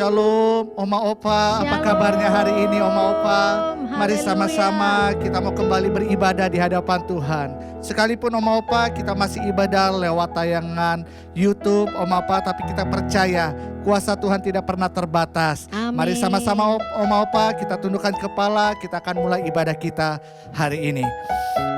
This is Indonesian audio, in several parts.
Shalom, Oma Opa, apa kabarnya hari ini Oma Opa? Mari sama-sama kita mau kembali beribadah di hadapan Tuhan. Sekalipun Oma Opa kita masih ibadah lewat tayangan YouTube Oma Opa, tapi kita percaya kuasa Tuhan tidak pernah terbatas. Amin. Mari sama-sama Oma Opa kita tundukkan kepala, kita akan mulai ibadah kita hari ini.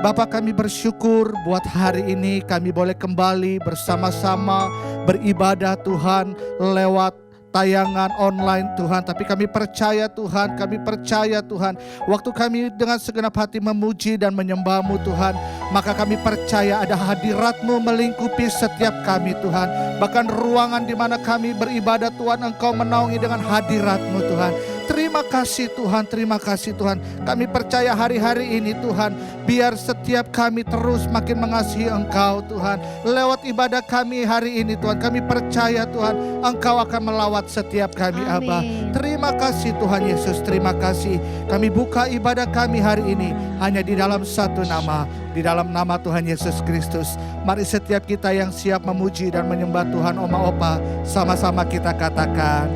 Bapak, kami bersyukur buat hari ini kami boleh kembali bersama-sama beribadah Tuhan lewat tayangan online Tuhan. Tapi kami percaya Tuhan, waktu kami dengan segenap hati memuji dan menyembah-Mu Tuhan, maka kami percaya ada hadirat-Mu melingkupi setiap kami Tuhan. Bahkan ruangan di mana kami beribadah Tuhan, Engkau menaungi dengan hadirat-Mu Tuhan. Terima kasih Tuhan, terima kasih Tuhan. Kami percaya hari-hari ini Tuhan, biar setiap kami terus makin mengasihi Engkau Tuhan. Lewat ibadah kami hari ini Tuhan, kami percaya Tuhan, Engkau akan melawat setiap kami. Amin. Aba. Terima kasih Tuhan Yesus, terima kasih. Kami buka ibadah kami hari ini hanya di dalam satu nama, di dalam nama Tuhan Yesus Kristus. Mari setiap kita yang siap memuji dan menyembah Tuhan Oma Opa, sama-sama kita katakan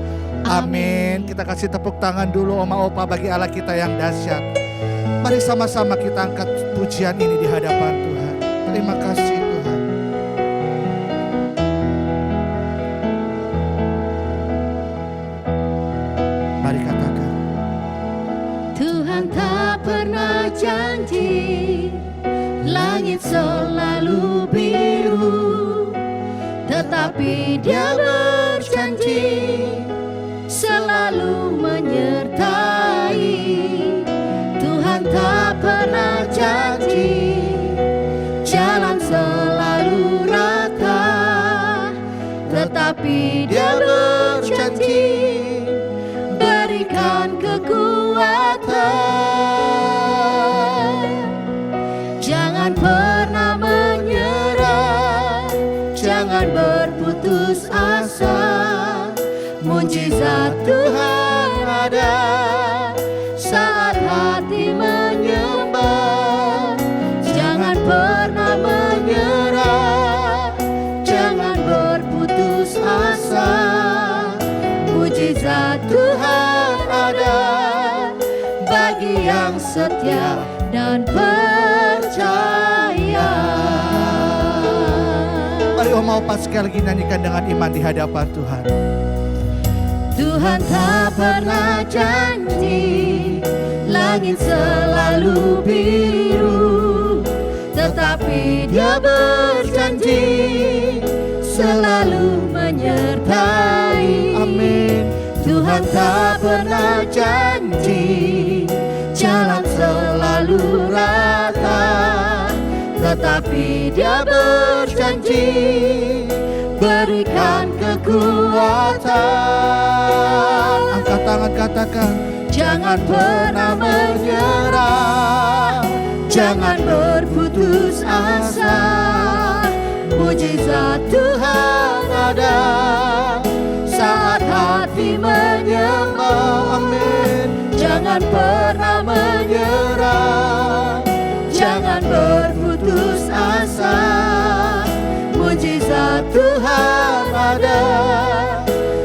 amin. Kita kasih tepuk tangan dulu Oma Opa bagi Allah kita yang dahsyat. Mari sama-sama kita angkat pujian ini di hadapan Tuhan. Terima kasih Tuhan. Mari katakan, Tuhan tak pernah janji langit selalu biru, tetapi Dia berjanji selalu menyertai. Tuhan tak pernah janji jalan selalu rata, tetapi Dia berjanji berikan kekuatan. Jangan pernah menyerah, jangan berputus asa. Mujizat Tuhan ada saat hati menyembah. Jangan pernah menyerah, jangan berputus asa. Mujizat Tuhan ada bagi yang setia dan percaya. mari Oma Opa sekali lagi nyanyikan dengan iman di hadapan Tuhan. Tuhan tak pernah janji langit selalu biru, tetapi Dia berjanji selalu menyertai. Amin. Tuhan tak pernah janji jalan selalu rata, tetapi Dia berjanji berikan kekuatan. Angkat tangan katakan, Jangan pernah menyerah, jangan berputus asa. Mujizat Tuhan ada saat hati menyembah. amin. Jangan pernah menyerah, jangan berputus asa. Mujizat Tuhan ada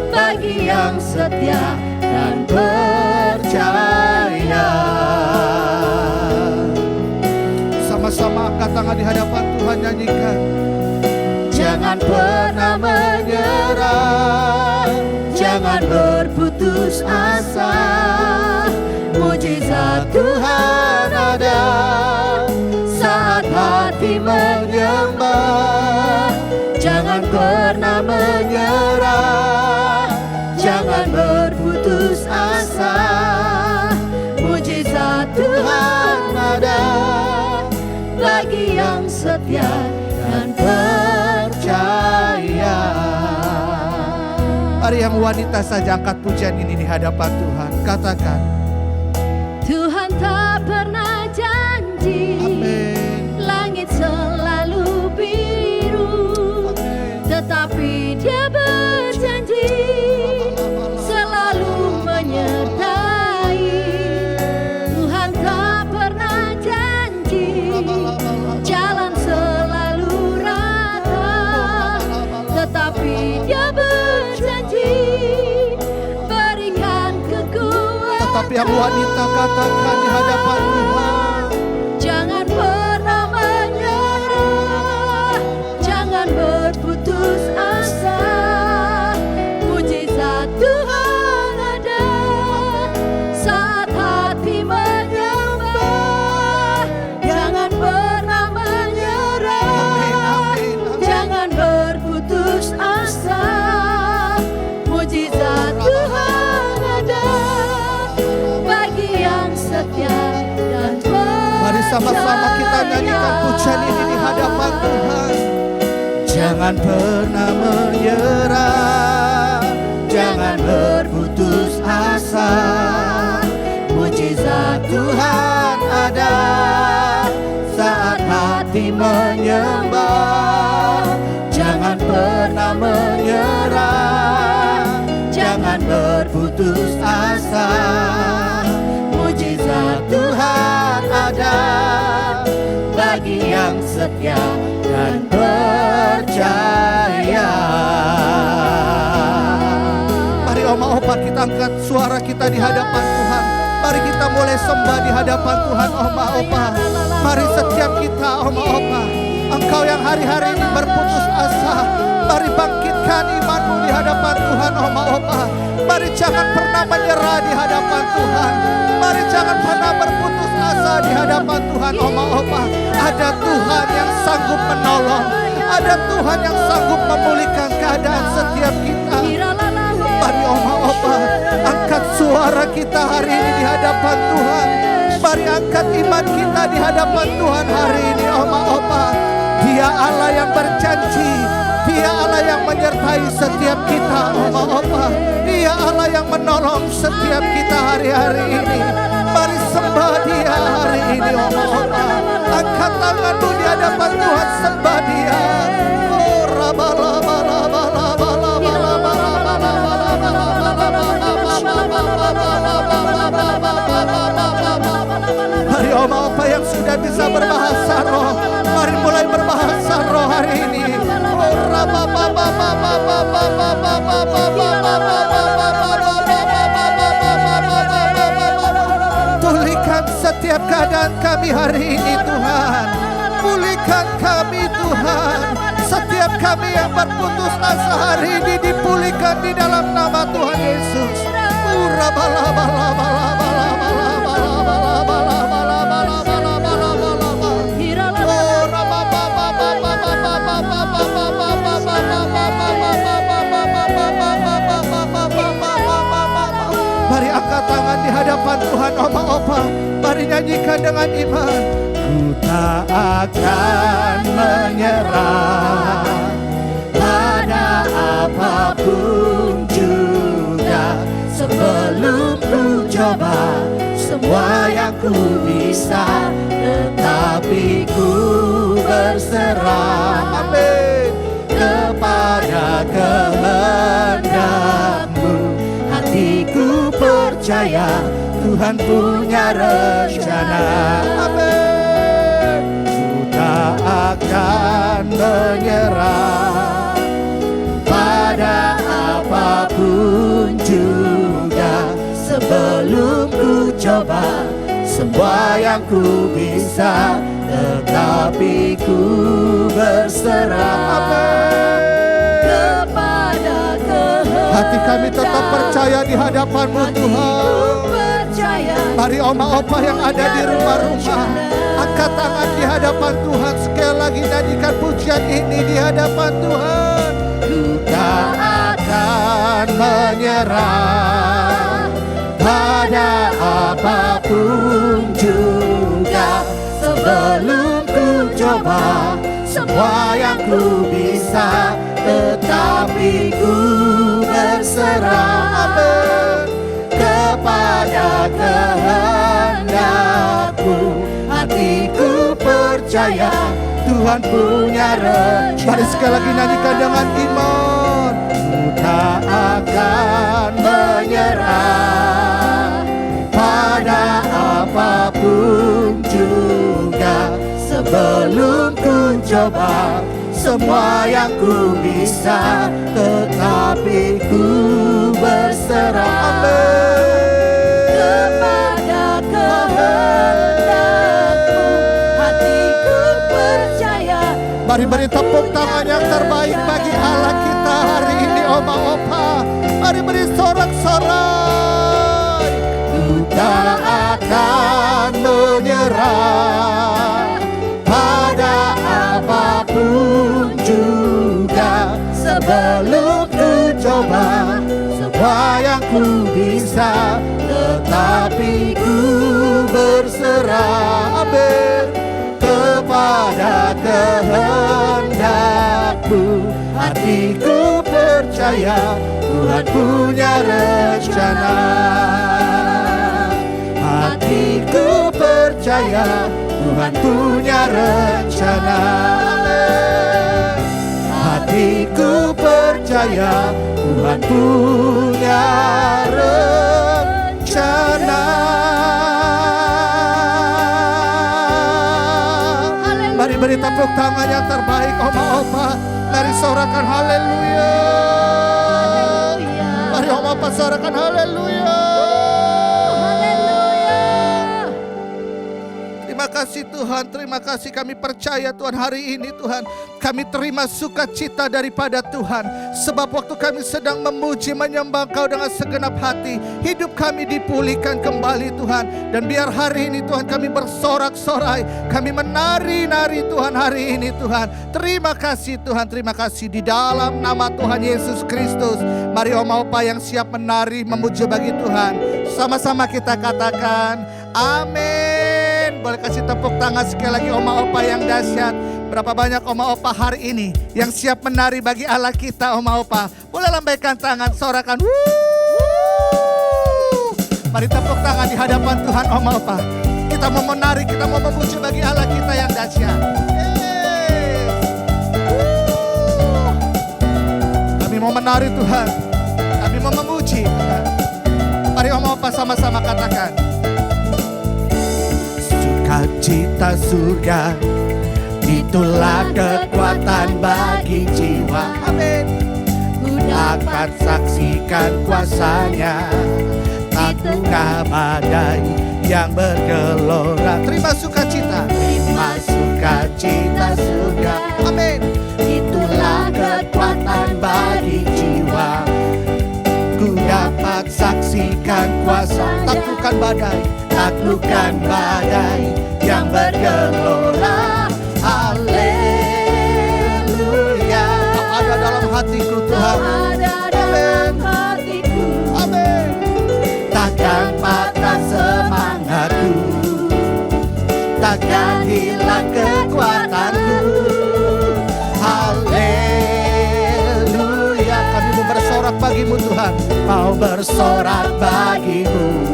bagi yang setia dan percaya. Sama-sama angkat tangan di hadapan Tuhan, nyanyikan. Jangan pernah menyerah, jangan berputus asa. Mujizat Tuhan ada saat hati menyembah. Jangan pernah menyerah, jangan berputus asa. Mujizat Tuhan ada bagi yang setia dan percaya. Mari yang wanita saja angkat pujian ini di hadapan Tuhan. Katakan, Tuhan tak pernah janji amin. langit selalu biru, tetapi Dia berjanji selalu menyertai. Tuhan tak pernah janji jalan selalu rata, tetapi Dia berjanji yang wanita katakan di hadapan Tuhan. Jangan pernah menyerah, jangan berputus asa. Mujizat Tuhan ada saat hati menyembah. Jangan pernah menyerah, jangan berputus asa. Mujizat Tuhan ada bagi yang setia dan Mari sama-sama kita nyanyikan pujian ini di hadapan Tuhan. Jangan pernah menyerah, jangan berputus asa. Mujizat Tuhan ada saat hati menyembah. Jangan pernah menyerah, jangan berputus asa. Mujizat Tuhan ada bagi yang setia dan percaya. Mari Oma Opa kita angkat suara kita di hadapan Tuhan. Mari kita mulai sembah di hadapan Tuhan Oma Opa. Mari setiap kita Oma Opa, engkau yang hari-hari ini berputus asa, mari bangkitkan imanmu di hadapan Tuhan Oma Opa. Mari jangan pernah menyerah di hadapan Tuhan. Mari jangan pernah berputus asa di hadapan Tuhan Oma Opa. Ada Tuhan yang sanggup menolong, ada Tuhan yang sanggup memulihkan keadaan setiap kita. Mari Oma Opa, angkat suara kita hari ini di hadapan Tuhan. Mari angkat iman kita di hadapan Tuhan hari ini Oma Opa. Dia Allah yang berjanji, Dia Allah yang menyertai setiap kita Oma Opa. Dia Allah yang menolong setiap kita hari-hari ini. Mari sembah Dia hari ini Oma Opa. Angkat tanganmu di hadapan Tuhan, sembah Dia. Oh Hari Oma Opa yang sudah bisa berbahasa roh, mari mulai berbahasa roh hari ini. Pulihkan setiap keadaan kami hari ini Tuhan. Pulihkan kami Tuhan. Setiap kami yang berputus asa hari ini dipulihkan di dalam nama Tuhan Yesus. Mari angkat tangan di hadapan Tuhan Oma Opa. Mari nyanyikan dengan iman. Ku tak akan menyerah pada apapun juga. Sebelum ku coba semua yang ku bisa, tetapi ku berserah, amin, kepada kehendak-Mu. Hatiku percaya Tuhan punya rencana, amin. Ku tak akan menyerah pada apapun juga. Sebelum ku coba semua yang ku bisa, tetapi ku berserah, amin, kepada kehendak. Hati kami tetap percaya di hadapan-Mu Tuhan. Mari Oma Opa yang ada di rumah-rumah, angkat tangan di hadapan Tuhan. Sekali lagi nyanyikan pujian ini di hadapan Tuhan. Ku tak akan menyerah pada apapun juga. Sebelum ku coba semua yang ku bisa, tetapi ku berserah, amin, kepada kehendak-Mu. Hatiku percaya Tuhan punya rencana. Mari sekali lagi nyanyikan dengan iman. Ku tak akan menyerah pada apapun juga. Sebelum ku coba semua yang ku bisa, tetapi ku berserah, amin, tangan yang terbaik bagi Allah kita hari ini, Oma Opa. Mari beri sorak-sorai. Ku tak akan menyerah pada apapun juga, sebelum ku coba semua yang ku bisa, tetapi ku berserah, amin, kepada kehendak-Mu. Hatiku percaya Tuhan punya rencana. Hatiku percaya Tuhan punya rencana. Amin. Hatiku percaya Tuhan punya rencana. Mari beri tepuk tangan yang terbaik, Oma Opa. Mari sorakan haleluya. Mari Oma Opa sorakan haleluya. Terima kasih Tuhan, terima kasih, kami percaya Tuhan hari ini Tuhan, kami terima sukacita daripada Tuhan. Sebab waktu kami sedang memuji menyembah Kau dengan segenap hati, hidup kami dipulihkan kembali Tuhan. Dan biar hari ini Tuhan kami bersorak-sorai, kami menari-nari Tuhan hari ini Tuhan. Terima kasih Tuhan, terima kasih di dalam nama Tuhan Yesus Kristus. Mari Oma Opa yang siap menari memuji bagi Tuhan, sama-sama kita katakan amin. Boleh kasih tepuk tangan sekali lagi Oma Opa yang dahsyat. Berapa banyak Oma Opa hari ini yang siap menari bagi Allah kita, Oma Opa. Boleh lambaikan tangan, sorakan. Mari tepuk tangan di hadapan Tuhan, Oma Opa. Kita mau menari, kita mau memuji bagi Allah kita yang dahsyat. Kami mau menari Tuhan, kami mau memuji Tuhan. Mari Oma Opa sama-sama katakan. Sukacita surga, itulah kekuatan bagi jiwa. Amin. Ku dapat saksikan kuasanya, taklukkan badai yang bergelora. Terima sukacita, terima sukacita surga. Amin. Itulah kekuatan bagi jiwa. Ku dapat saksikan kuasa, taklukkan badai, taklukkan badai yang bergelora. Haleluya. Kau ada dalam hatiku Tuhan. Amin. Amin. Takkan patah semangatku, takkan hilang kekuatanku. Haleluya. Kami mau bersorak bagimu Tuhan, mau bersorak bagimu.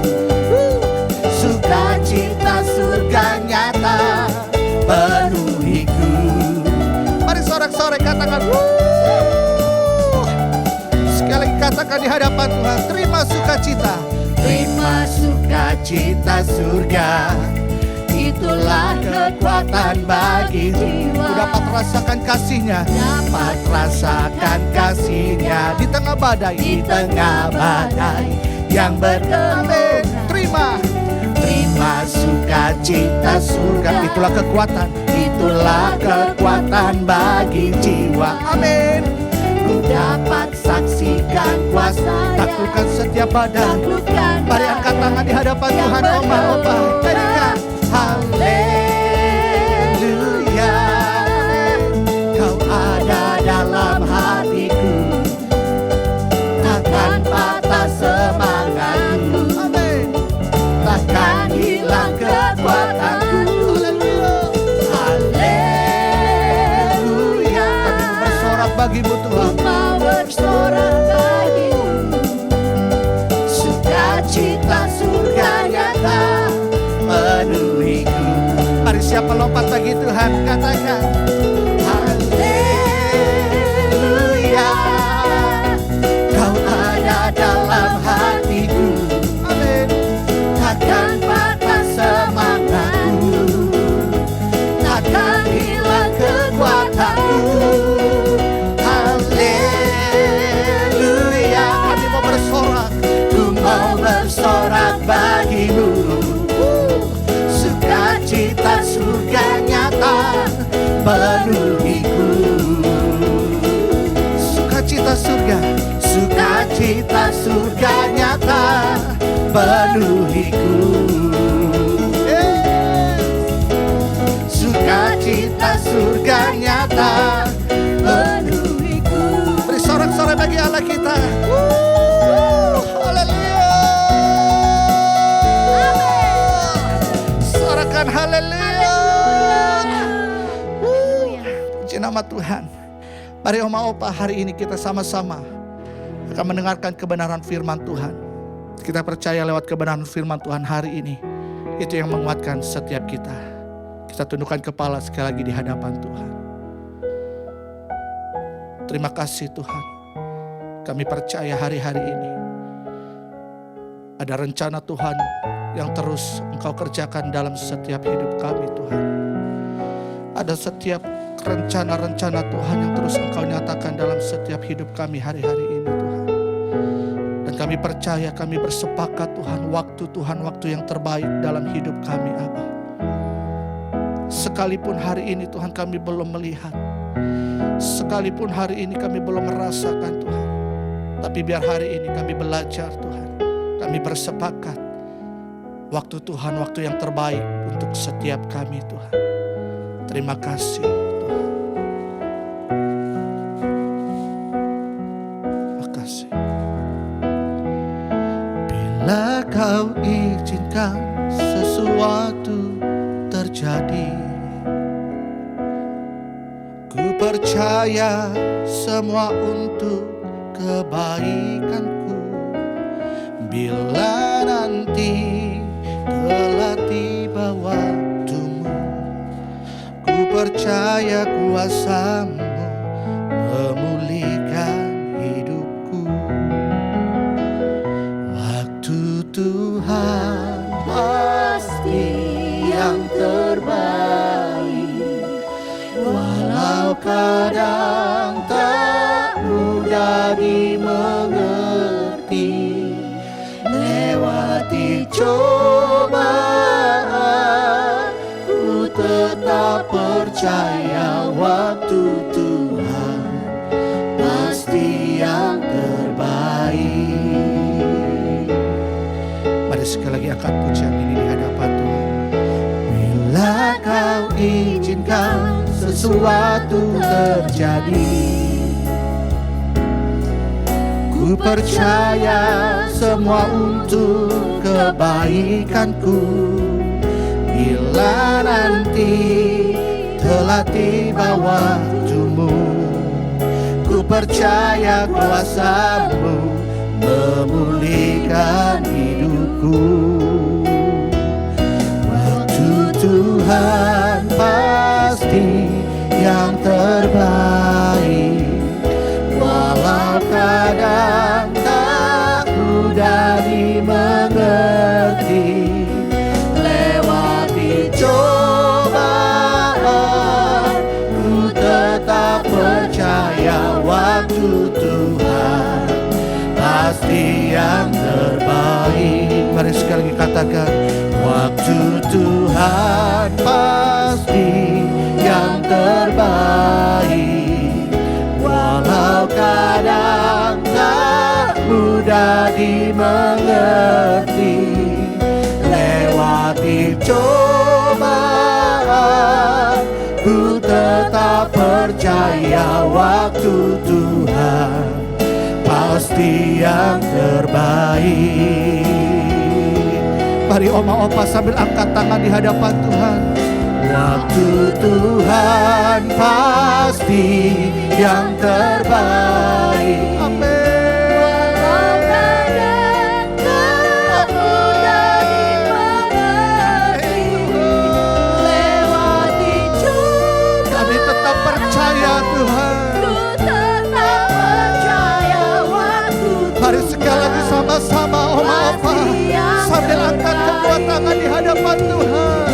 Sukacita surga nyata penuhiku. Mari sorak-sorai katakan sekali lagi katakan di hadapan Tuhan. Terima sukacita, terima sukacita surga, itulah kekuatan bagi jiwa. Ku dapat rasakan kasihnya, dapat rasakan kasihnya di tengah badai, di tengah badai yang bergelora. Terima sukacita surga, itulah kekuatan bagi jiwa. Amin. Ku dapat saksikan kuasa, taklukkan setiap badai. Mari angkat tangan di hadapan Tuhan, Oma Opa. Nyanyikan haleluya. Kau ada dalam hatiku, takkan patah semangatku. Amin. Takkan hilang kekuatanku. Haleluya. Kami bersorak bagimu Tuhan, mau bersorak bagimu. Sukacita surga nyata penuhiku. Mari siapa lompat bagi Tuhan, katakan haleluya. Kau ada dalam hatiku. Amin. Takkan patah semangatku, takkan hilang kekuatanku. Haleluya. Kami mau bersorak, ku mau bersorak bagimu. Sukacita surga nyata penuhiku. Sukacita surga nyata penuhiku. Sukacita surga nyata penuhiku. Beri sorak-sorai bagi Allah kita. Haleluya. Sorakan haleluya. Puji nama Tuhan. Mari Oma Opa, hari ini kita sama-sama akan mendengarkan kebenaran firman Tuhan. Kita percaya lewat kebenaran firman Tuhan hari ini, itu yang menguatkan setiap kita. Kita tundukkan kepala sekali lagi di hadapan Tuhan. Terima kasih Tuhan. Kami percaya hari-hari ini ada rencana Tuhan yang terus Engkau kerjakan dalam setiap hidup kami Tuhan. Ada setiap rencana-rencana Tuhan yang terus Engkau nyatakan dalam setiap hidup kami hari-hari ini Tuhan. Dan kami percaya, kami bersepakat Tuhan, waktu yang terbaik dalam hidup kami Abah. Sekalipun hari ini Tuhan kami belum melihat, sekalipun hari ini kami belum merasakan Tuhan, tapi biar hari ini kami belajar Tuhan, kami bersepakat waktu Tuhan, waktu yang terbaik untuk setiap kami Tuhan. Terima kasih Tuhan. Terima kasih. Bila Kau izinkan sesuatu terjadi, ku percaya semua untuk kebaikanku. Bila nanti telah tiba waktumu, ku percaya kuasa-Mu memulihkan hidupku. Waktu Tuhan pasti yang terbaik, walau kadang tak mudah dimengerti. Lewati cobaan, ku tetap percaya waktu Tuhan pasti yang terbaik. Mari sekali lagi angkat pujian ini di hadapan Tuhan. Bila Kau izinkan sesuatu terjadi, ku percaya semua untuk kebaikanku. Bila nanti telah tiba waktumu, ku percaya kuasa-Mu memulihkan hidupku. Waktu Tuhan pasti yang terbaik, walau kadang tak mudah dimengerti. Lewati cobaan, ku tetap percaya waktu Tuhan pasti yang terbaik. Mari sekali lagi katakan, waktu Tuhan pasti yang terbaik, walau kadang tak mudah dimengerti. Lewati cobaan, ku tetap percaya waktu Tuhan pasti yang terbaik. Mari Oma Opa sambil angkat tangan di hadapan Tuhan. Waktu Tuhan pasti yang terbaik. Amin. Walau kadang tak mudah dimengerti. Lewati cobaan, Kami tetap percaya Tuhan. ku tetap percaya waktu Mari sekali lagi sama-sama Oma Opa sambil angkat kedua tangan di hadapan Tuhan.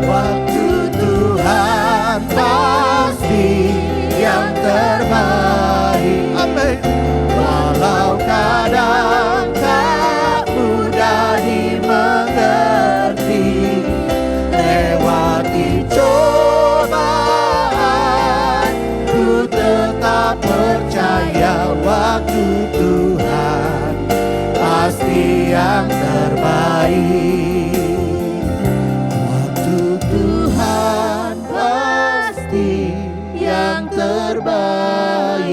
Waktu Tuhan pasti yang terbaik. Amin. Walau kadang tak mudah dimengerti. Lewati cobaan, ku tetap percaya waktu Tuhan yang terbaik. Waktu Tuhan pasti yang terbaik.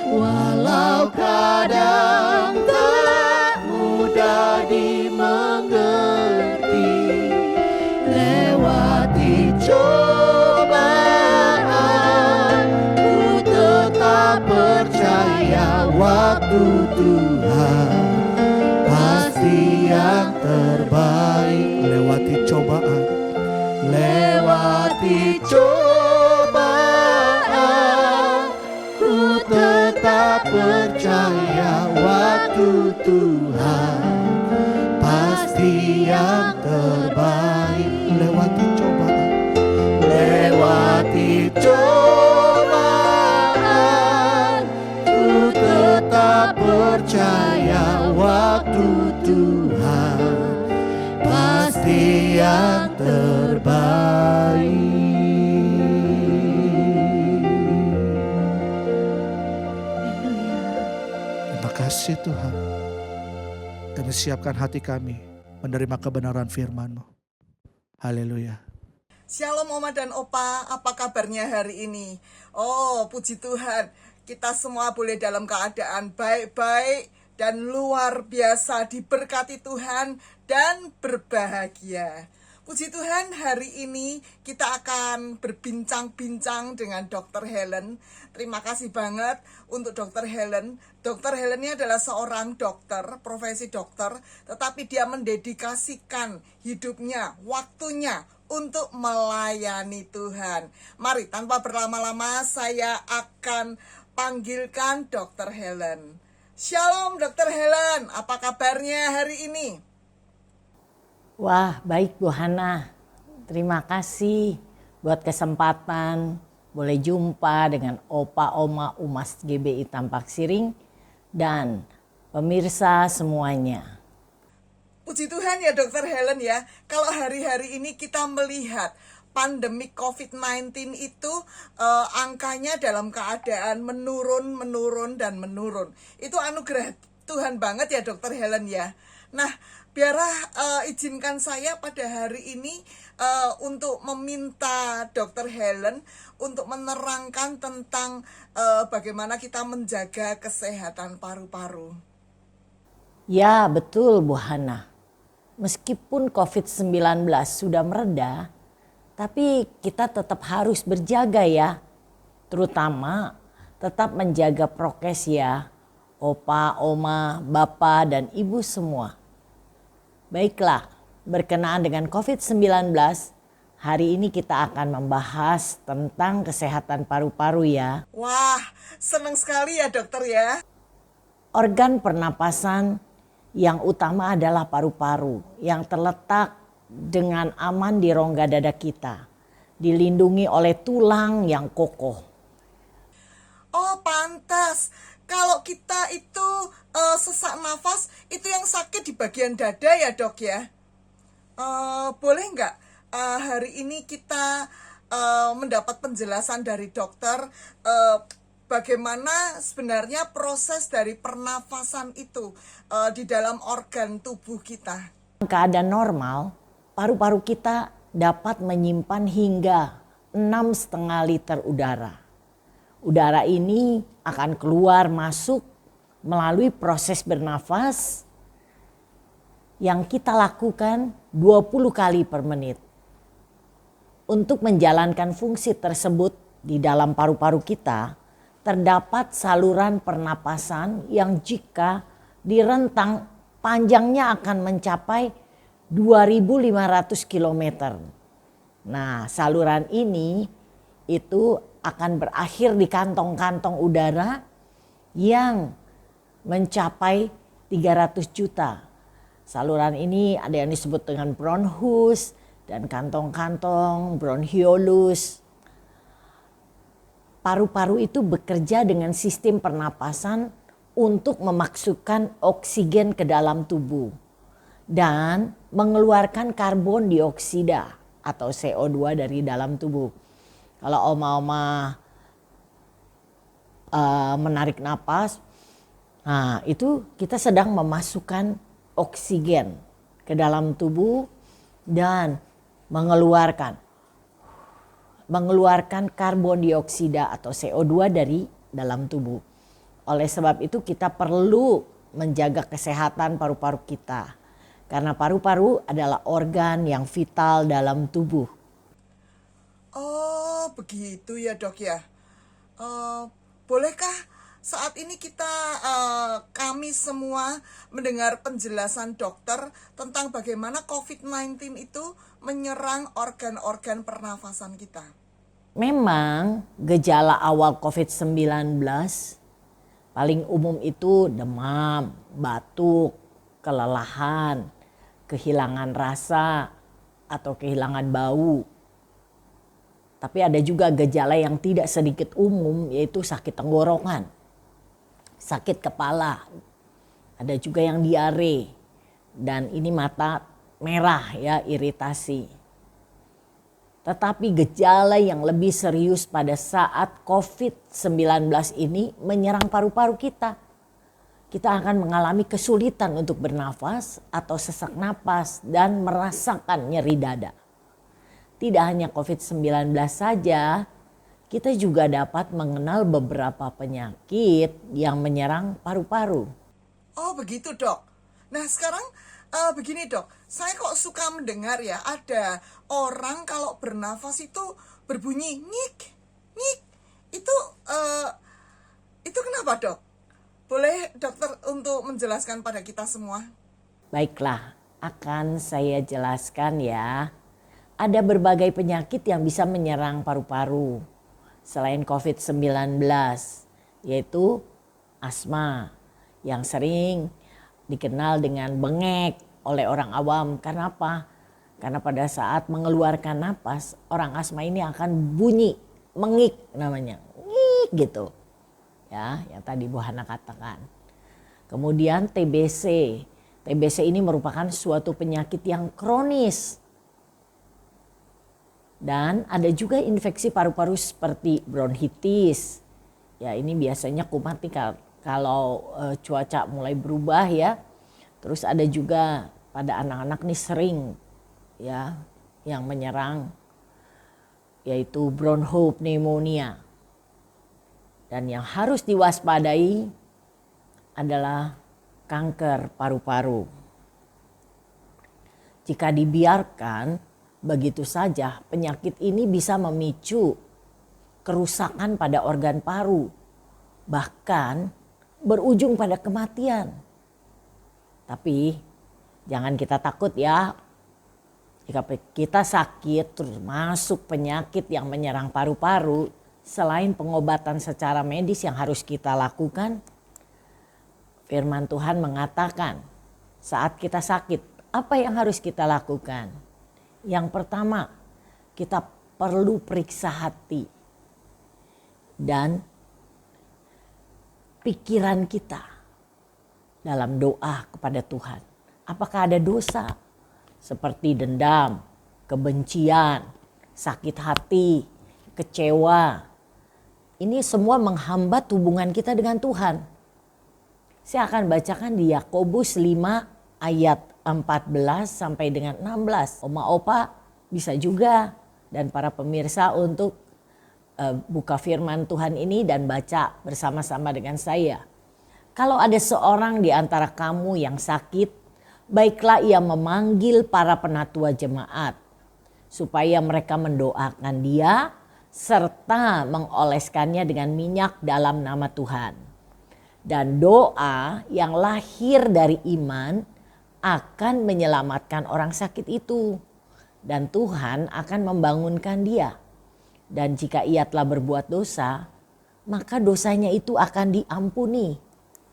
Walau kadang tak mudah dimengerti, lewati cobaan, ku tetap percaya waktu Tuhan pasti yang terbaik. Lewati cobaan, lewati cobaan, ku tetap percaya waktu Tuhan pasti yang terbaik. Lewati cobaan, lewati cobaan, ku tetap percaya waktu Tuhan pasti yang terbaik. Terima kasih Tuhan. Kami siapkan hati kami menerima kebenaran firman-Mu. Haleluya. Shalom Oma dan Opa, apa kabarnya hari ini? Oh, puji Tuhan, kita semua boleh dalam keadaan baik-baik dan luar biasa, diberkati Tuhan dan berbahagia. Puji Tuhan, hari ini kita akan berbincang-bincang dengan Dr. Helen. Terima kasih banget untuk Dr. Helen. Dr. Helen ini adalah seorang dokter, profesi dokter, tetapi dia mendedikasikan hidupnya, waktunya untuk melayani Tuhan. Mari, tanpa berlama-lama saya akan panggilkan Dr. Helen. Shalom Dr. Helen, apa kabarnya hari ini? Wah, baik Bu Hana. Terima kasih buat kesempatan boleh jumpa dengan Opa Oma Umas GBI Tampak Siring dan pemirsa semuanya. Puji Tuhan ya Dr. Helen ya, kalau hari-hari ini kita melihat pandemi COVID-19 itu angkanya dalam keadaan menurun dan menurun. Itu anugerah Tuhan banget ya Dr. Helen ya. Nah, biarlah izinkan saya pada hari ini untuk meminta Dr. Helen untuk menerangkan tentang bagaimana kita menjaga kesehatan paru-paru. Ya, betul Bu Hana. Meskipun COVID-19 sudah mereda, tapi kita tetap harus berjaga ya. Terutama tetap menjaga prokes ya. Opa, Oma, Bapak, dan Ibu semua. Baiklah, berkenaan dengan COVID-19, hari ini kita akan membahas tentang kesehatan paru-paru ya. Wah, senang sekali ya dokter ya. Organ pernapasan yang utama adalah paru-paru yang terletak dengan aman di rongga dada kita, dilindungi oleh tulang yang kokoh. Oh, pantas. Kalau kita itu sesak nafas, itu yang sakit di bagian dada ya dok ya. Boleh nggak hari ini kita mendapat penjelasan dari dokter bagaimana sebenarnya proses dari pernafasan itu di dalam organ tubuh kita? Keadaan normal, paru-paru kita dapat menyimpan hingga 6,5 liter udara. Udara ini akan keluar masuk melalui proses bernafas yang kita lakukan 20 kali per menit. Untuk menjalankan fungsi tersebut di dalam paru-paru kita, terdapat saluran pernapasan yang jika direntang panjangnya akan mencapai 2.500 km. Nah, saluran ini itu akan berakhir di kantong-kantong udara yang mencapai 300 juta. Saluran ini ada yang disebut dengan bronchus dan kantong-kantong bronchiolus. Paru-paru itu bekerja dengan sistem pernapasan untuk memasukkan oksigen ke dalam tubuh dan mengeluarkan karbon dioksida atau CO2 dari dalam tubuh. Kalau oma-oma menarik napas, nah itu kita sedang memasukkan oksigen ke dalam tubuh dan mengeluarkan karbon dioksida atau CO2 dari dalam tubuh. Oleh sebab itu kita perlu menjaga kesehatan paru-paru kita. Karena paru-paru adalah organ yang vital dalam tubuh. Oh, begitu ya dok ya. Bolehkah saat ini kami semua mendengar penjelasan dokter tentang bagaimana COVID-19 itu menyerang organ-organ pernafasan kita? Memang gejala awal COVID-19 paling umum itu demam, batuk, kelelahan, kehilangan rasa atau kehilangan bau. Tapi ada juga gejala yang tidak sedikit umum, yaitu sakit tenggorokan, sakit kepala, ada juga yang diare, dan ini mata merah ya, iritasi. Tetapi gejala yang lebih serius pada saat COVID-19 ini menyerang paru-paru kita. Kita akan mengalami kesulitan untuk bernafas atau sesak napas dan merasakan nyeri dada. Tidak hanya COVID-19 saja, kita juga dapat mengenal beberapa penyakit yang menyerang paru-paru. Oh begitu dok. Nah sekarang begini dok, saya kok suka mendengar ya ada orang kalau bernafas itu berbunyi ngik, ngik. Itu kenapa dok? Boleh dokter untuk menjelaskan pada kita semua? Baiklah, akan saya jelaskan ya. Ada berbagai penyakit yang bisa menyerang paru-paru selain COVID-19, yaitu asma yang sering dikenal dengan bengek oleh orang awam. Karena apa? Karena pada saat mengeluarkan napas, orang asma ini akan bunyi, mengik namanya, ngik gitu. Ya, yang tadi Bu Hana katakan. Kemudian TBC. TBC ini merupakan suatu penyakit yang kronis. Dan ada juga infeksi paru-paru seperti bronkitis. Ya, ini biasanya kumat nih kalau cuaca mulai berubah ya. Terus ada juga pada anak-anak nih sering ya yang menyerang yaitu bronchopneumonia. Dan yang harus diwaspadai adalah kanker paru-paru. Jika dibiarkan begitu saja, penyakit ini bisa memicu kerusakan pada organ paru, bahkan berujung pada kematian. Tapi jangan kita takut ya, jika kita sakit terus masuk penyakit yang menyerang paru-paru, selain pengobatan secara medis yang harus kita lakukan, firman Tuhan mengatakan saat kita sakit, apa yang harus kita lakukan? Yang pertama, kita perlu periksa hati dan pikiran kita dalam doa kepada Tuhan. Apakah ada dosa seperti dendam, kebencian, sakit hati, kecewa? Ini semua menghambat hubungan kita dengan Tuhan. Saya akan bacakan di Yakobus 5 ayat 14 sampai dengan 16. Oma Opa bisa juga dan para pemirsa untuk buka firman Tuhan ini dan baca bersama-sama dengan saya. Kalau ada seorang di antara kamu yang sakit, baiklah ia memanggil para penatua jemaat supaya mereka mendoakan dia serta mengoleskannya dengan minyak dalam nama Tuhan. Dan doa yang lahir dari iman akan menyelamatkan orang sakit itu. Dan Tuhan akan membangunkan dia. Dan jika ia telah berbuat dosa, maka dosanya itu akan diampuni.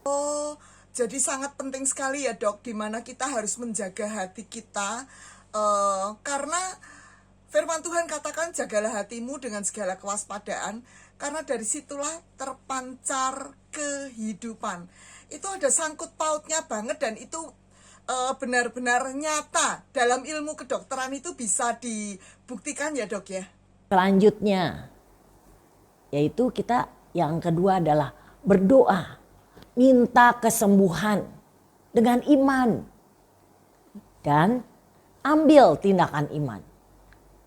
Oh, jadi sangat penting sekali ya dok, di mana kita harus menjaga hati kita. Karena firman Tuhan katakan jagalah hatimu dengan segala kewaspadaan. Karena dari situlah terpancar kehidupan. Itu ada sangkut pautnya banget dan itu benar-benar nyata. Dalam ilmu kedokteran itu bisa dibuktikan ya dok ya. Selanjutnya, yaitu kita yang kedua adalah berdoa. Minta kesembuhan dengan iman. dan ambil tindakan iman.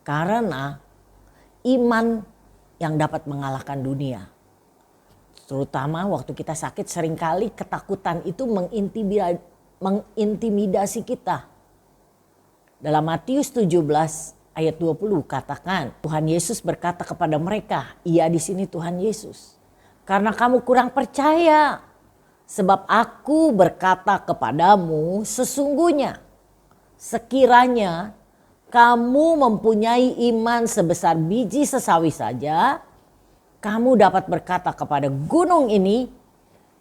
Karena iman yang dapat mengalahkan dunia. Terutama waktu kita sakit, seringkali ketakutan itu mengintimidasi kita. Dalam Matius 17 ayat 20 katakan, Tuhan Yesus berkata kepada mereka, iya di sini Tuhan Yesus, karena kamu kurang percaya, sebab aku berkata kepadamu sesungguhnya, sekiranya kamu mempunyai iman sebesar biji sesawi saja, kamu dapat berkata kepada gunung ini,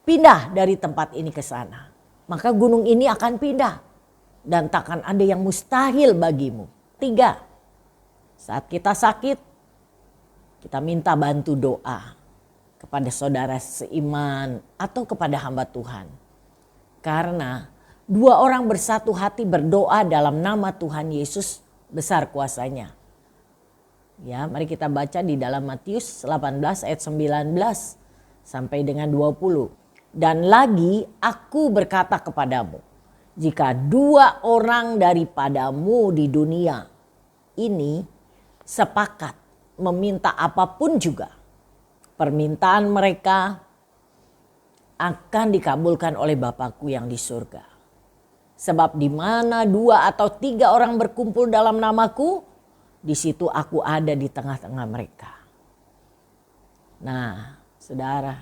pindah dari tempat ini ke sana. Maka gunung ini akan pindah dan takkan ada yang mustahil bagimu. 3, saat kita sakit, kita minta bantu doa kepada saudara seiman atau kepada hamba Tuhan. Karena 2 orang bersatu hati berdoa dalam nama Tuhan Yesus, besar kuasanya. Ya, mari kita baca di dalam Matius 18 ayat 19 sampai dengan 20. Dan lagi aku berkata kepadamu, jika 2 orang daripadamu di dunia ini sepakat meminta apapun juga, permintaan mereka akan dikabulkan oleh Bapakku yang di surga. Sebab di mana 2 atau 3 orang berkumpul dalam namaku, di situ aku ada di tengah-tengah mereka. Nah, saudara,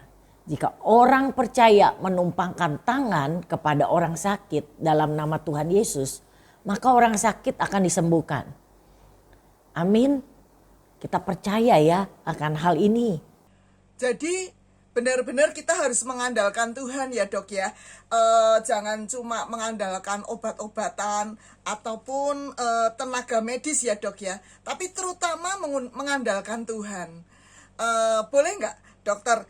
jika orang percaya menumpangkan tangan kepada orang sakit dalam nama Tuhan Yesus, maka orang sakit akan disembuhkan. Amin. Kita percaya ya akan hal ini. Jadi benar-benar kita harus mengandalkan Tuhan ya dok ya. Jangan cuma mengandalkan obat-obatan ataupun tenaga medis ya dok ya. Tapi terutama mengandalkan Tuhan. Boleh nggak dokter,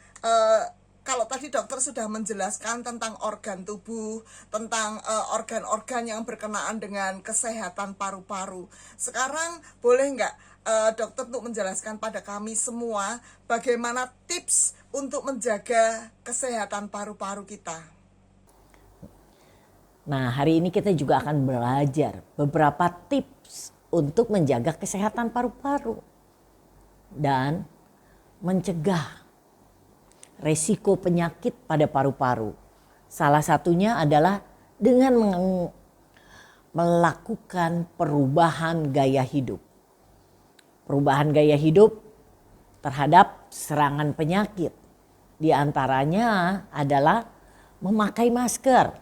kalau tadi dokter sudah menjelaskan tentang organ tubuh, tentang organ-organ yang berkenaan dengan kesehatan paru-paru. Sekarang boleh nggak dokter untuk menjelaskan pada kami semua bagaimana tips untuk menjaga kesehatan paru-paru kita? Nah, hari ini kita juga akan belajar beberapa tips untuk menjaga kesehatan paru-paru dan mencegah resiko penyakit pada paru-paru. Salah satunya adalah dengan melakukan perubahan gaya hidup. Perubahan gaya hidup terhadap serangan penyakit. Di antaranya adalah memakai masker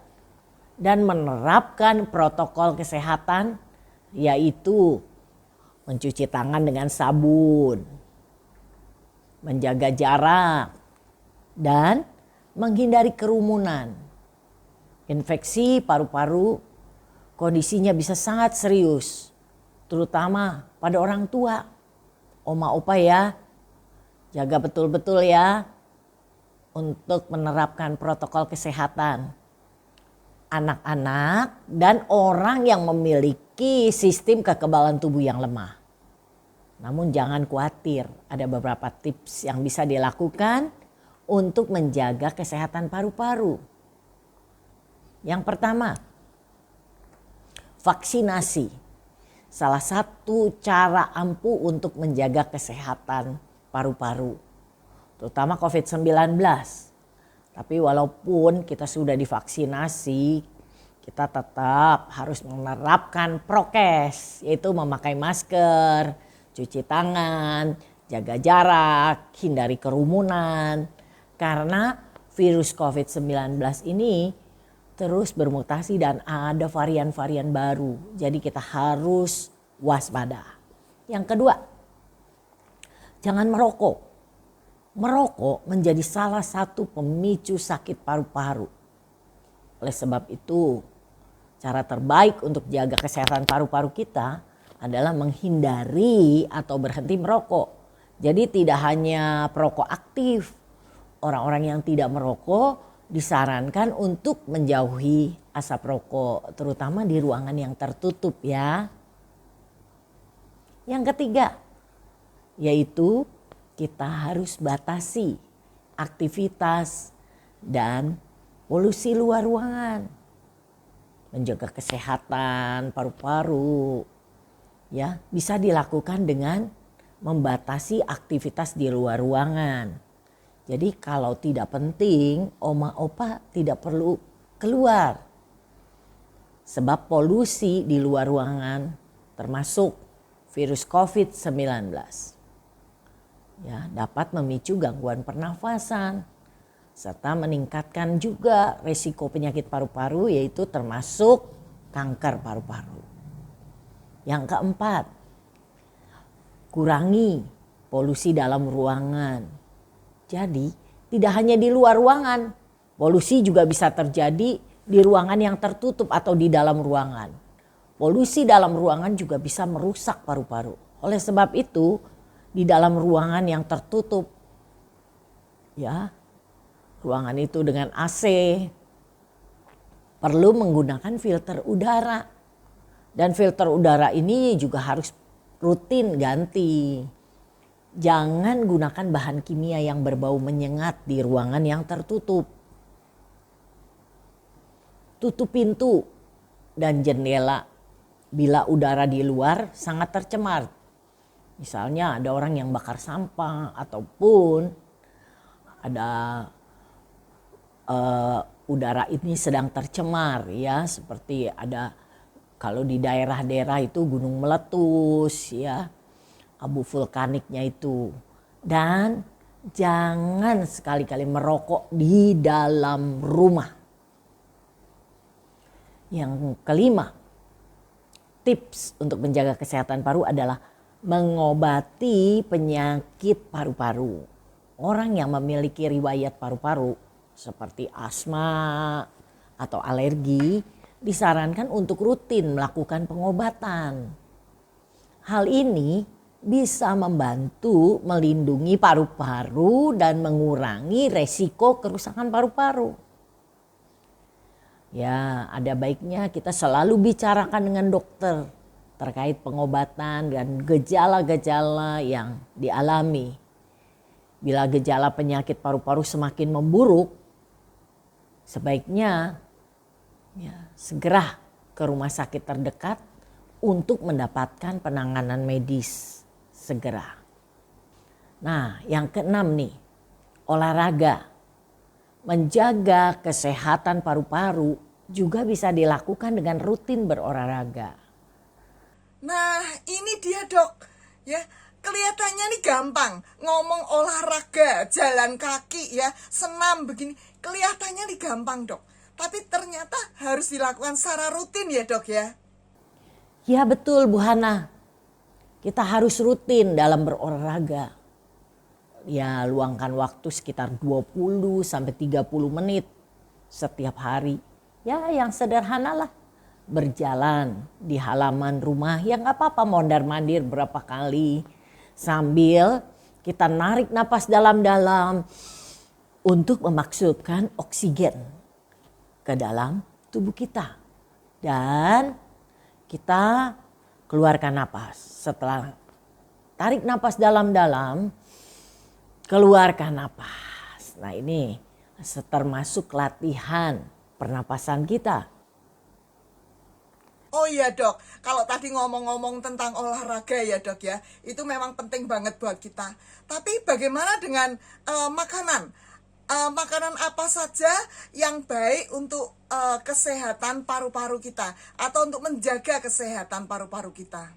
dan menerapkan protokol kesehatan, yaitu mencuci tangan dengan sabun, menjaga jarak, dan menghindari kerumunan. Infeksi paru-paru kondisinya bisa sangat serius, terutama pada orang tua. Oma opa ya, jaga betul-betul ya untuk menerapkan protokol kesehatan. Anak-anak dan orang yang memiliki sistem kekebalan tubuh yang lemah. Namun jangan khawatir, ada beberapa tips yang bisa dilakukan untuk menjaga kesehatan paru-paru. Yang pertama, vaksinasi. Salah satu cara ampuh untuk menjaga kesehatan paru-paru, terutama COVID-19. Tapi walaupun kita sudah divaksinasi, kita tetap harus menerapkan prokes, yaitu memakai masker, cuci tangan, jaga jarak, hindari kerumunan. Karena virus COVID-19 ini terus bermutasi dan ada varian-varian baru. Jadi kita harus waspada. Yang kedua, jangan merokok. Merokok menjadi salah satu pemicu sakit paru-paru. Oleh sebab itu, cara terbaik untuk jaga kesehatan paru-paru kita adalah menghindari atau berhenti merokok. Jadi tidak hanya perokok aktif. Orang-orang yang tidak merokok disarankan untuk menjauhi asap rokok, terutama di ruangan yang tertutup ya. Yang ketiga, yaitu kita harus batasi aktivitas dan polusi luar ruangan. menjaga kesehatan paru-paru, ya bisa dilakukan dengan membatasi aktivitas di luar ruangan. Jadi kalau tidak penting, oma opa tidak perlu keluar. Sebab polusi di luar ruangan termasuk virus COVID-19 ya, dapat memicu gangguan pernafasan serta meningkatkan juga resiko penyakit paru-paru, yaitu termasuk kanker paru-paru. Yang keempat, kurangi polusi dalam ruangan. Jadi tidak hanya di luar ruangan, polusi juga bisa terjadi di ruangan yang tertutup atau di dalam ruangan. Polusi dalam ruangan juga bisa merusak paru-paru. Oleh sebab itu, di dalam ruangan yang tertutup, ya, ruangan itu dengan AC, perlu menggunakan filter udara. Dan filter udara ini juga harus rutin ganti. Jangan gunakan bahan kimia yang berbau menyengat di ruangan yang tertutup. Tutup pintu dan jendela bila udara di luar sangat tercemar. Misalnya ada orang yang bakar sampah ataupun ada udara ini sedang tercemar ya, seperti ada kalau di daerah-daerah itu gunung meletus ya, abu vulkaniknya itu. Dan jangan sekali-kali merokok di dalam rumah. Yang kelima, tips untuk menjaga kesehatan paru adalah mengobati penyakit paru-paru. Orang yang memiliki riwayat paru-paru seperti asma atau alergi disarankan untuk rutin melakukan pengobatan. Hal ini bisa membantu melindungi paru-paru dan mengurangi resiko kerusakan paru-paru. Ya, ada baiknya kita selalu bicarakan dengan dokter terkait pengobatan dan gejala-gejala yang dialami. Bila gejala penyakit paru-paru semakin memburuk, sebaiknya ya, segera ke rumah sakit terdekat untuk mendapatkan penanganan medis segera. Nah, yang keenam nih, olahraga. Menjaga kesehatan paru-paru juga bisa dilakukan dengan rutin berolahraga. Nah, ini dia dok, ya kelihatannya nih gampang ngomong olahraga, jalan kaki ya, senam begini, kelihatannya nih gampang dok. Tapi ternyata harus dilakukan secara rutin ya dok ya. Ya betul Bu Hana, kita harus rutin dalam berolahraga. Ya luangkan waktu sekitar 20 sampai 30 menit setiap hari. Ya yang sederhana lah. Berjalan di halaman rumah ya gak apa-apa, mondar-mandir berapa kali. Sambil kita narik napas dalam-dalam untuk memasukkan oksigen ke dalam tubuh kita. Dan kita keluarkan napas. Setelah tarik napas dalam-dalam, keluarkan napas. Nah ini termasuk latihan pernapasan kita. Oh iya dok, kalau tadi ngomong-ngomong tentang olahraga ya dok ya, itu memang penting banget buat kita. Tapi bagaimana dengan makanan? Makanan apa saja yang baik untuk kesehatan paru-paru kita atau untuk menjaga kesehatan paru-paru kita?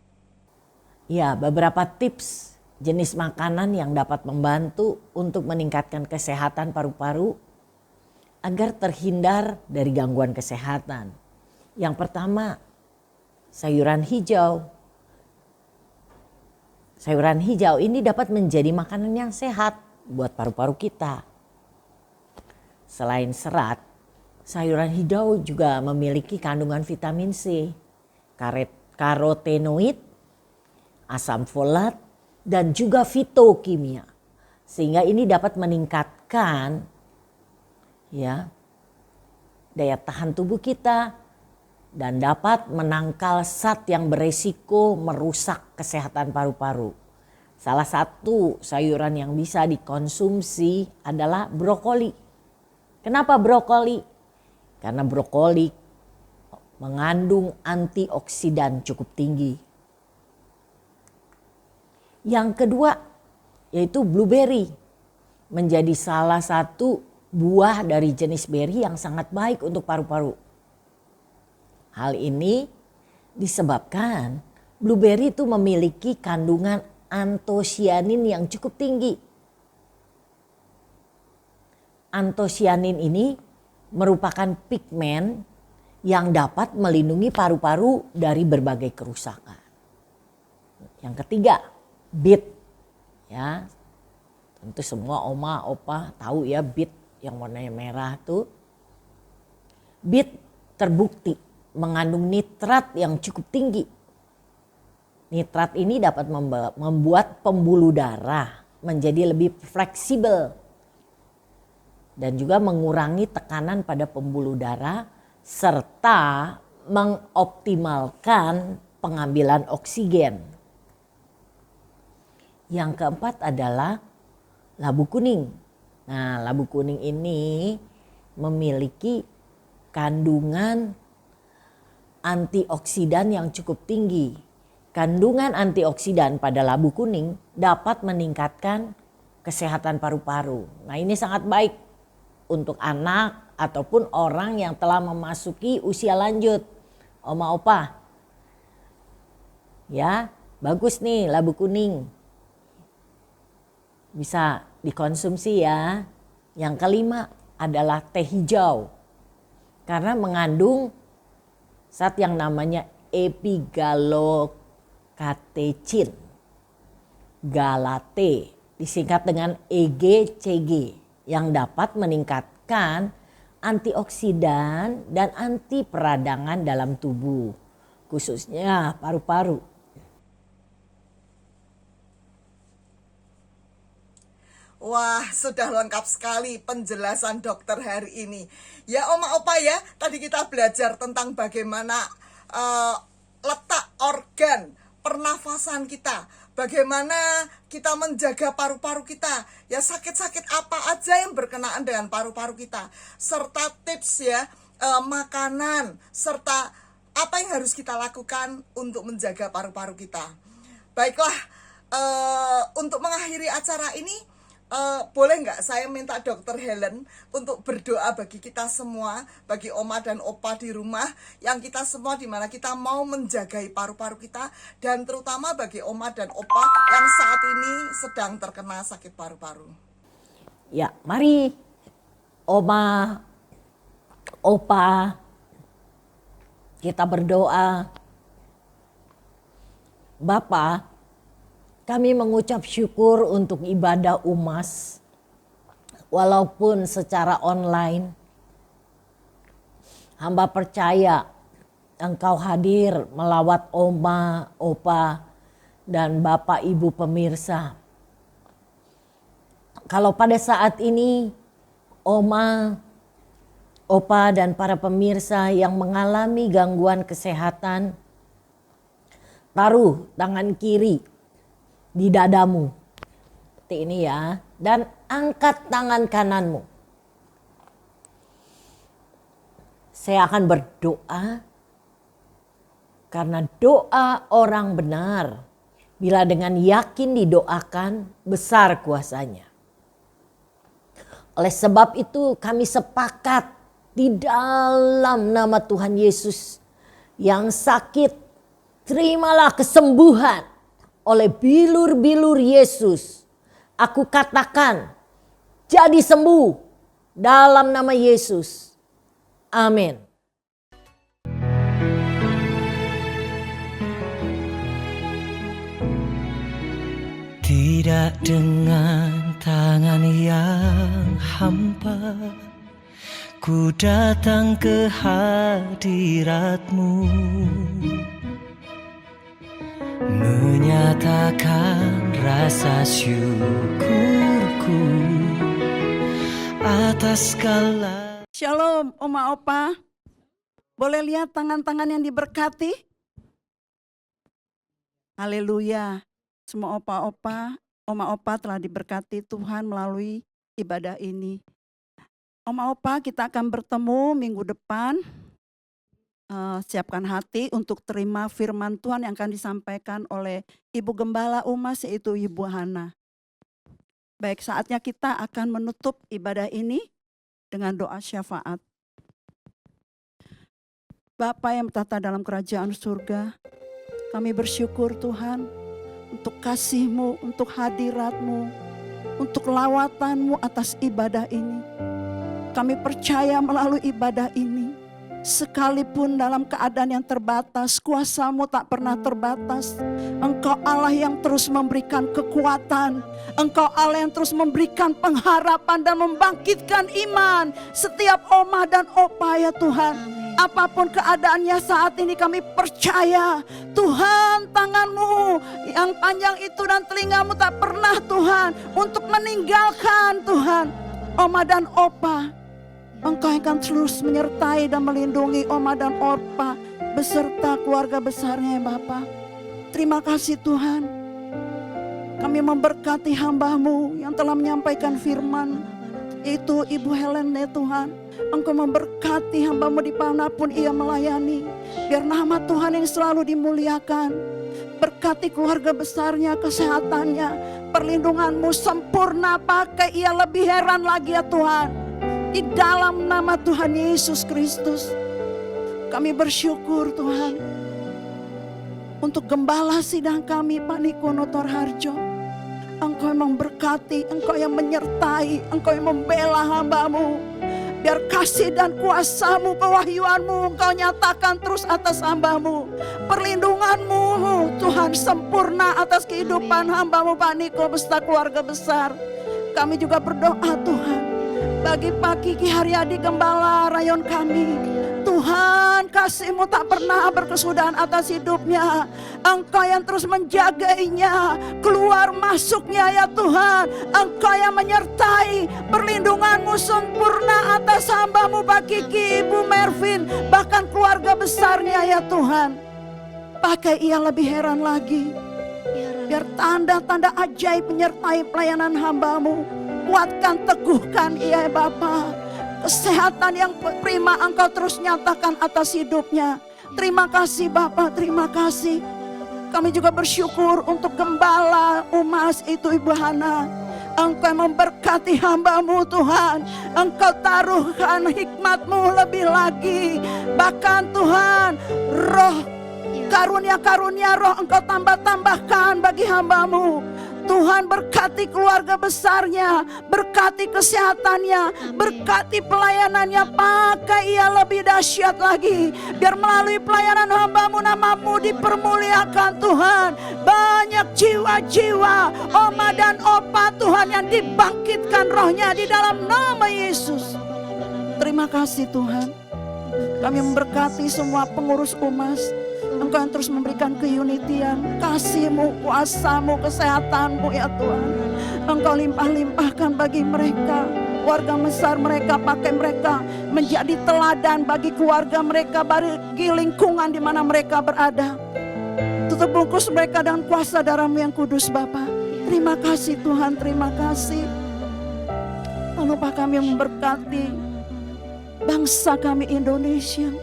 Ya, beberapa tips jenis makanan yang dapat membantu untuk meningkatkan kesehatan paru-paru agar terhindar dari gangguan kesehatan. Yang pertama, sayuran hijau. Sayuran hijau ini dapat menjadi makanan yang sehat buat paru-paru kita. Selain serat, sayuran hijau juga memiliki kandungan vitamin C, karotenoid, asam folat, dan juga fitokimia. Sehingga ini dapat meningkatkan ya daya tahan tubuh kita dan dapat menangkal zat yang beresiko merusak kesehatan paru-paru. Salah satu sayuran yang bisa dikonsumsi adalah brokoli. Kenapa brokoli? Karena brokoli mengandung antioksidan cukup tinggi. Yang kedua yaitu blueberry, menjadi salah satu buah dari jenis beri yang sangat baik untuk paru-paru. Hal ini disebabkan blueberry itu memiliki kandungan antosianin yang cukup tinggi. Antosianin ini merupakan pigmen yang dapat melindungi paru-paru dari berbagai kerusakan. Yang ketiga, beet. Ya, tentu semua oma, opa tahu ya beet yang warnanya merah tuh. Beet terbukti mengandung nitrat yang cukup tinggi. Nitrat ini dapat membuat pembuluh darah menjadi lebih fleksibel dan juga mengurangi tekanan pada pembuluh darah serta mengoptimalkan pengambilan oksigen. Yang keempat adalah labu kuning. Nah, labu kuning ini memiliki kandungan antioksidan yang cukup tinggi. Kandungan antioksidan pada labu kuning dapat meningkatkan kesehatan paru-paru. Nah, ini sangat baik untuk anak ataupun orang yang telah memasuki usia lanjut. Oma opa. Ya, bagus nih labu kuning. Bisa dikonsumsi ya. Yang kelima adalah teh hijau. Karena mengandung zat yang namanya epigallocatechin, galate, disingkat dengan EGCG, yang dapat meningkatkan antioksidan dan anti peradangan dalam tubuh, khususnya paru-paru. Wah, sudah lengkap sekali penjelasan dokter hari ini. Ya Oma Opa ya, tadi kita belajar tentang bagaimana letak organ pernafasan kita. Bagaimana kita menjaga paru-paru kita. Ya sakit-sakit apa aja yang berkenaan dengan paru-paru kita. Serta tips ya, makanan. Serta apa yang harus kita lakukan untuk menjaga paru-paru kita. Baiklah, untuk mengakhiri acara ini, boleh nggak saya minta Dokter Helen untuk berdoa bagi kita semua, bagi Oma dan Opa di rumah, yang kita semua dimana kita mau menjagai paru-paru kita, dan terutama bagi Oma dan Opa yang saat ini sedang terkena sakit paru-paru. Ya, mari Oma, Opa, kita berdoa. Bapa, kami mengucap syukur untuk ibadah UMAS, walaupun secara online. Hamba percaya Engkau hadir melawat Oma, Opa, dan Bapak Ibu pemirsa. Kalau pada saat ini Oma, Opa, dan para pemirsa yang mengalami gangguan kesehatan, taruh tangan kiri di dadamu, seperti ini ya, dan angkat tangan kananmu. Saya akan berdoa, karena doa orang benar, bila dengan yakin didoakan, besar kuasanya. Oleh sebab itu kami sepakat di dalam nama Tuhan Yesus, yang sakit, terimalah kesembuhan oleh bilur-bilur Yesus. Aku katakan, jadi sembuh dalam nama Yesus. Amin. Tidak dengan tangan yang hampa, ku datang ke hadirat-Mu, menyatakan rasa syukurku atas segala. Shalom Oma Opa, boleh lihat tangan-tangan yang diberkati? Haleluya, semua opa-opa, Oma Opa telah diberkati Tuhan melalui ibadah ini. Oma Opa, kita akan bertemu minggu depan siapkan hati untuk terima firman Tuhan yang akan disampaikan oleh Ibu Gembala Umas, yaitu Ibu Hana. Baik, saatnya kita akan menutup ibadah ini dengan doa syafaat. Bapa yang bertata dalam kerajaan surga, kami bersyukur Tuhan untuk kasih-Mu, untuk hadirat-Mu, untuk lawatan-Mu atas ibadah ini. Kami percaya melalui ibadah ini, sekalipun dalam keadaan yang terbatas, kuasa-Mu tak pernah terbatas. Engkau Allah yang terus memberikan kekuatan. Engkau Allah yang terus memberikan pengharapan dan membangkitkan iman setiap oma dan opa ya Tuhan. Apapun keadaannya saat ini kami percaya Tuhan, tangan-Mu yang panjang itu dan telinga-Mu tak pernah Tuhan untuk meninggalkan Tuhan oma dan opa. Engkau yang akan terus menyertai dan melindungi oma dan opa beserta keluarga besarnya ya Bapa. Terima kasih Tuhan. Kami memberkati hamba-Mu yang telah menyampaikan firman, yaitu Ibu Helen ya Tuhan. Engkau memberkati hamba-Mu dimanapun ia melayani. Biar nama Tuhan yang selalu dimuliakan. Berkati keluarga besarnya, kesehatannya, perlindungan-Mu sempurna, pakai ia lebih heran lagi ya Tuhan. Di dalam nama Tuhan Yesus Kristus, kami bersyukur Tuhan untuk gembala sidang kami Pak Niko Notorharjo. Engkau yang memberkati, Engkau yang menyertai, Engkau yang membela hamba-Mu. Biar kasih dan kuasa-Mu, kewahyuan-Mu Engkau nyatakan terus atas hamba-Mu. Perlindungan-Mu Tuhan sempurna atas kehidupan hamba-Mu Pak Niko beserta keluarga besar. Kami juga berdoa Tuhan bagi Pak Kiki Haryadi Gembala rayon kami. Tuhan, kasih-Mu tak pernah berkesudahan atas hidupnya. Engkau yang terus menjagainya, keluar masuknya ya Tuhan. Engkau yang menyertai, perlindungan-Mu sempurna atas hamba-Mu Pak Kiki, Ibu Mervin, bahkan keluarga besarnya ya Tuhan. Pakai ia lebih heran lagi. Biar tanda-tanda ajaib menyertai pelayanan hamba-Mu. Kuatkan, teguhkan ia ya Bapa. Kesehatan yang prima Engkau terus nyatakan atas hidupnya. Terima kasih Bapa, terima kasih. Kami juga bersyukur untuk Gembala Umas itu Ibu Hana. Engkau yang memberkati hamba-Mu Tuhan. Engkau taruhkan hikmat-Mu lebih lagi. Bahkan Tuhan, roh karunia-karunia roh Engkau tambah-tambahkan bagi hamba-Mu. Tuhan berkati keluarga besarnya, berkati kesehatannya, berkati pelayanannya, pakai ia lebih dahsyat lagi. Biar melalui pelayanan hamba-Mu nama-Mu dipermuliakan Tuhan. Banyak jiwa-jiwa, oma dan opa Tuhan yang dibangkitkan rohnya di dalam nama Yesus. Terima kasih Tuhan. Kami memberkati semua pengurus Umas. Engkau yang terus memberikan keunitian, kasih-Mu, kuasa-Mu, kesehatan-Mu ya Tuhan. Engkau limpah-limpahkan bagi mereka, keluarga besar mereka, pakai mereka menjadi teladan bagi keluarga mereka, bagi lingkungan di mana mereka berada. Tutup bungkus mereka dengan kuasa darah-Mu yang kudus Bapa. Terima kasih Tuhan, terima kasih. Lalu Pak kami memberkati bangsa kami Indonesia.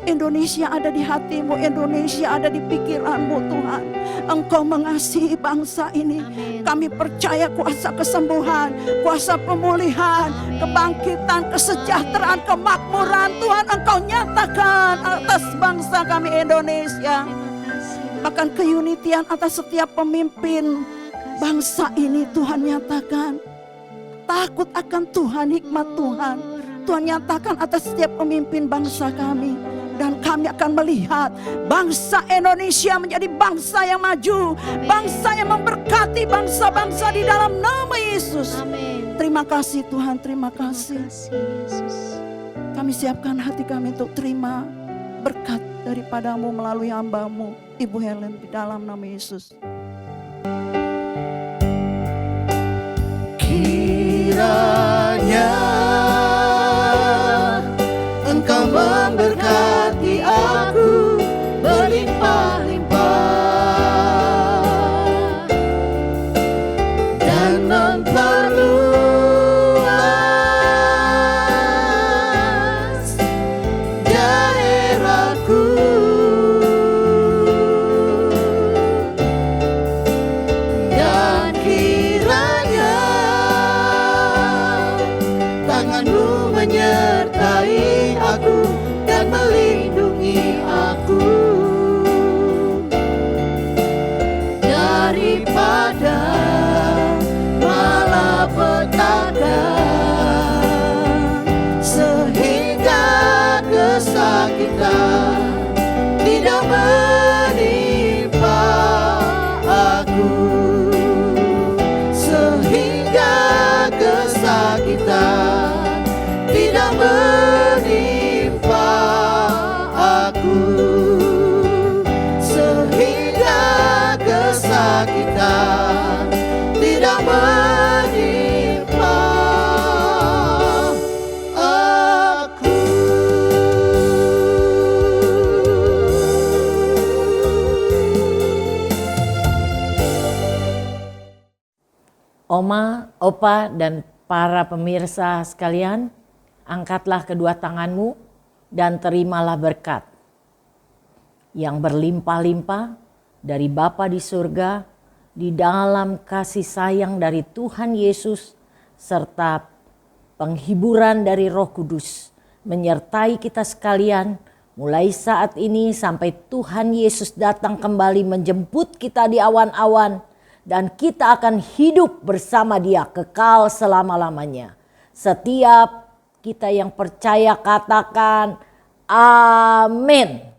Indonesia ada di hati-Mu, Indonesia ada di pikiran-Mu Tuhan. Engkau mengasihi bangsa ini. Kami percaya kuasa kesembuhan, kuasa pemulihan, kebangkitan, kesejahteraan, kemakmuran Tuhan Engkau nyatakan atas bangsa kami Indonesia. Bahkan keunitian atas setiap pemimpin bangsa ini Tuhan nyatakan. Takut akan Tuhan, hikmat Tuhan Tuhan nyatakan atas setiap pemimpin bangsa kami. Dan kami akan melihat bangsa Indonesia menjadi bangsa yang maju, bangsa yang memberkati bangsa-bangsa di dalam nama Yesus. Amin. Terima kasih Tuhan, terima kasih. Kami siapkan hati kami untuk terima berkat daripada-Mu melalui hamba-Mu Ibu Helen di dalam nama Yesus. Kiranya Engkau memberkati aku berlimpah-limpah dan memperluas daerahku. kesakitan tidak menimpa aku, sehingga kesakitan tidak menimpa aku, sehingga kesakitan tidak menimpa aku. Oma, Opa, dan para pemirsa sekalian, angkatlah kedua tanganmu dan terimalah berkat yang berlimpah-limpah dari Bapa di surga, di dalam kasih sayang dari Tuhan Yesus, serta penghiburan dari Roh Kudus menyertai kita sekalian mulai saat ini sampai Tuhan Yesus datang kembali menjemput kita di awan-awan, dan kita akan hidup bersama Dia kekal selama-lamanya. Setiap kita yang percaya katakan amin.